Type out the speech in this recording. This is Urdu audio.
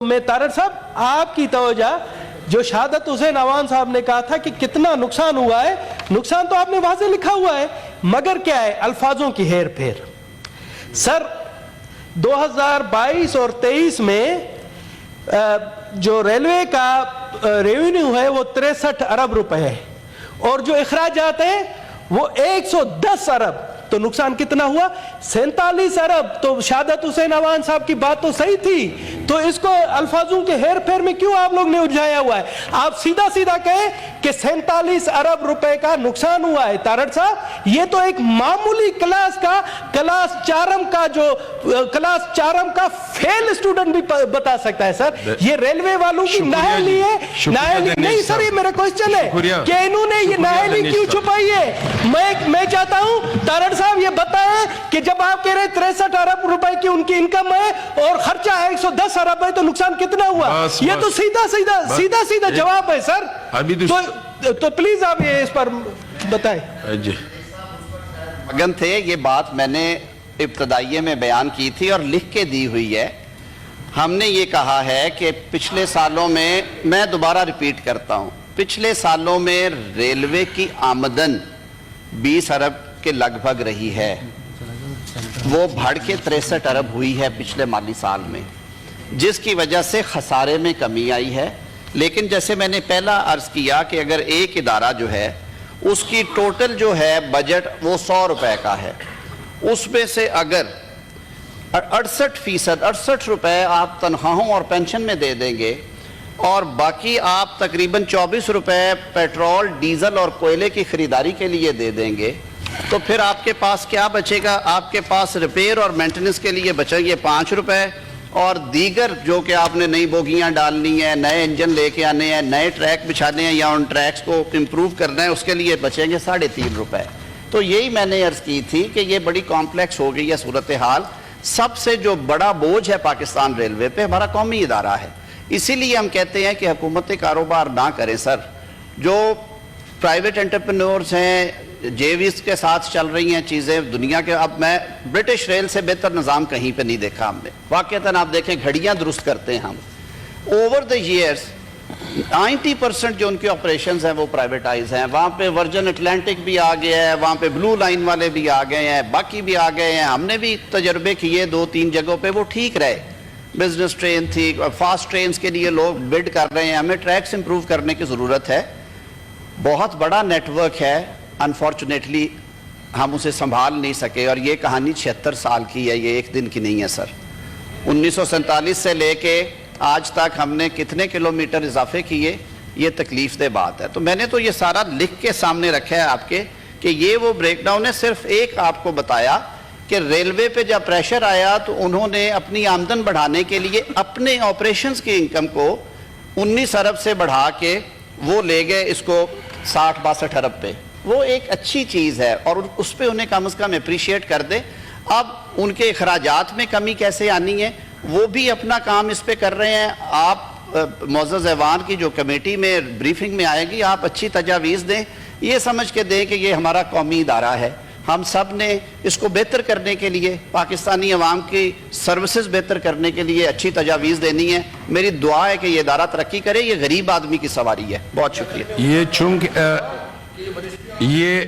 میں طارق صاحب آپ کی توجہ جو شہادت حسین عوان صاحب نے کہا تھا کہ کتنا نقصان ہوا ہے، نقصان تو آپ نے واضح لکھا ہوا ہے، مگر کیا ہے الفاظوں کی ہیر پھیر۔ سر 2022 اور 23 میں جو ریلوے کا ریونیو ہے وہ 63 ارب روپے ہے اور جو اخراجات ہیں وہ 110 ارب، تو نقصان کتنا ہوا؟ 47 ارب۔ تو شہادت حسین عوان صاحب کی بات تو صحیح تھی، تو اس کو الفاظوں کے ہیر پھیر میں کیوں آپ لوگ نے الجھایا ہوا ہے؟ آپ سیدھا سیدھا کہیں کہ 47 ارب روپے کا نقصان ہوا ہے۔ طارق صاحب یہ تو ایک معمولی کلاس چارم کا فیل اسٹوڈنٹ بھی بتا سکتا ہے سر۔ یہ ریلوے والوں کی نااہلی ہے، نہیں سر یہ میرا کوسچن ہے کہ انہوں نے یہ نااہلی کیوں چھپائی ہے؟ میں چاہتا ہوں طارق صاحب یہ بتائیں کہ جب آپ کہہ رہے 63 ارب روپے کی ان کی انکم ہے اور خرچہ ہے 110 ارب ہے تو نقصان کتنا ہوا؟ یہ تو سیدھا جواب ہے سر۔ تو پلیز آپ یہ اس پر بتائیں۔ مگن تھے، یہ بات میں نے ابتدائیے میں بیان کی تھی اور لکھ کے دی ہوئی ہے۔ ہم نے یہ کہا ہے کہ پچھلے سالوں میں دوبارہ ریپیٹ کرتا ہوں، پچھلے سالوں میں ریلوے کی آمدن 20 ارب کے لگ بھگ رہی ہے، وہ بڑھ کے 63 ارب ہوئی ہے پچھلے مالی سال میں، جس کی وجہ سے خسارے میں کمی آئی ہے۔ لیکن جیسے میں نے پہلا عرض کیا کہ اگر ایک ادارہ جو ہے اس کی ٹوٹل جو ہے بجٹ وہ 100 روپے کا ہے، اس میں سے اگر 68% روپے آپ تنخواہوں اور پینشن میں دے دیں گے اور باقی آپ تقریباً 24 روپے پیٹرول، ڈیزل اور کوئلے کی خریداری کے لیے دے دیں گے، تو پھر آپ کے پاس کیا بچے گا؟ آپ کے پاس ریپیئر اور مینٹیننس کے لیے بچیں گے 5 روپے، اور دیگر جو کہ آپ نے نئی بوگیاں ڈالنی ہیں، نئے انجن لے کے آنے ہیں، نئے ٹریک بچھانے ہیں یا ان ٹریکس کو امپروو کرنا ہے، اس کے لیے بچیں گے 3.5 روپے۔ تو یہی میں نے عرض کی تھی کہ یہ بڑی کمپلیکس ہو گئی ہے صورتحال۔ سب سے جو بڑا بوجھ ہے پاکستان ریلوے پہ ہمارا قومی ادارہ ہے، اسی لیے ہم کہتے ہیں کہ حکومت کاروبار نہ کریں سر۔ جو پرائیویٹ انٹرپرینورز ہیں، جیویز کے ساتھ چل رہی ہیں چیزیں دنیا کے، اب میں برٹش ریل سے بہتر نظام کہیں پہ نہیں دیکھا ہم نے۔ واقعتاً آپ دیکھیں گھڑیاں درست کرتے ہیں ہم، اوور دا ایئرز 90% جو ان کے آپریشنز ہیں وہ پرائیویٹائز ہیں۔ وہاں پہ ورجن اٹلانٹک بھی آ گیا ہے، وہاں پہ بلو لائن والے بھی آ گئے ہیں، باقی بھی آ گئے ہیں۔ ہم نے بھی تجربے کیے 2-3 جگہوں پہ، وہ ٹھیک رہے۔ بزنس ٹرین تھی، فاسٹ ٹرینز کے لیے لوگ بڈ کر رہے ہیں، ہمیں ٹریکس امپروو کرنے کی ضرورت ہے۔ بہت بڑا نیٹ ورک ہے، انفارچونیٹلی ہم اسے سنبھال نہیں سکے، اور یہ کہانی 76 سال کی ہے، یہ ایک دن کی نہیں ہے سر۔ 1947 سے لے کے آج تک ہم نے کتنے کلومیٹر اضافے کیے، یہ تکلیف دہ بات ہے۔ تو میں نے تو یہ سارا لکھ کے سامنے رکھا ہے آپ کے کہ یہ وہ بریک ڈاؤن ہے۔ صرف ایک آپ کو بتایا کہ ریلوے پہ جب پریشر آیا تو انہوں نے اپنی آمدن بڑھانے کے لیے اپنے آپریشنز کی انکم کو 19 ارب سے بڑھا کے وہ لے گئے اس کو 60-62 ارب پہ۔ وہ ایک اچھی چیز ہے اور اس پہ انہیں کم از کم اپریشیٹ کر دے۔ اب ان کے اخراجات میں کمی کیسے آنی ہے وہ بھی اپنا کام اس پہ کر رہے ہیں۔ آپ معزز ایوان کی جو کمیٹی میں بریفنگ میں آئے گی، آپ اچھی تجاویز دیں، یہ سمجھ کے دیں کہ یہ ہمارا قومی ادارہ ہے، ہم سب نے اس کو بہتر کرنے کے لیے، پاکستانی عوام کی سروسز بہتر کرنے کے لیے اچھی تجاویز دینی ہے۔ میری دعا ہے کہ یہ ادارہ ترقی کرے، یہ غریب آدمی کی سواری ہے۔ بہت شکریہ۔ یہ چونکہ یہ